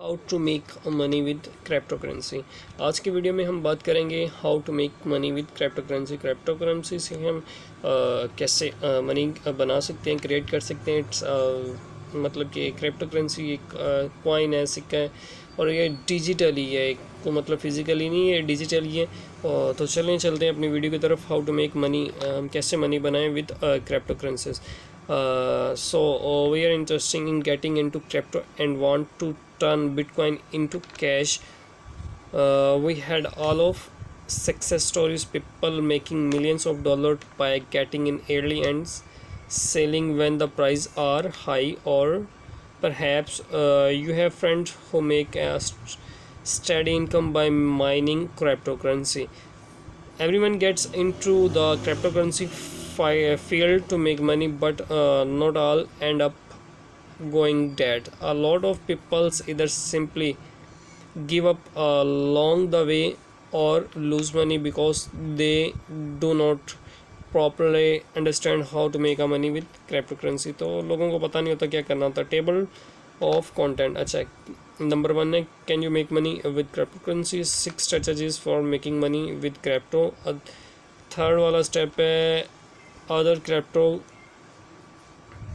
How to make money with cryptocurrency. आज की video में हम बात करेंगे how to make money with cryptocurrency. Cryptocurrency से हम कैसे मनी बना सकते हैं, क्रिएट कर सकते हैं। मतलब कि क्रिप्टो करेंसी एक कॉइन है, सिक्का है, और ये डिजिटली है, को मतलब फिजिकली नहीं है, डिजिटली है। तो चलते हैं अपनी वीडियो की तरफ। हाउ टू मेक मनी, हम कैसे मनी बनाएं with crypto currencies. We are interested in getting into crypto and want to turn Bitcoin into cash. We had all of success stories, people making millions of dollars by getting in early and selling when the price are high, or perhaps you have friends who make a steady income by mining cryptocurrency. Everyone gets into the cryptocurrency field to make money, but not all end up going dead. A lot of people either simply give up along the way or lose money because they do not properly understand how to make a money with cryptocurrency. तो लोगों को पता नहीं होता क्या करना होता। Table of content. अच्छा, नंबर 1 है can you make money with crypto currency, 6 strategies for making money with crypto. Third वाला स्टेप है अदर क्रिप्टो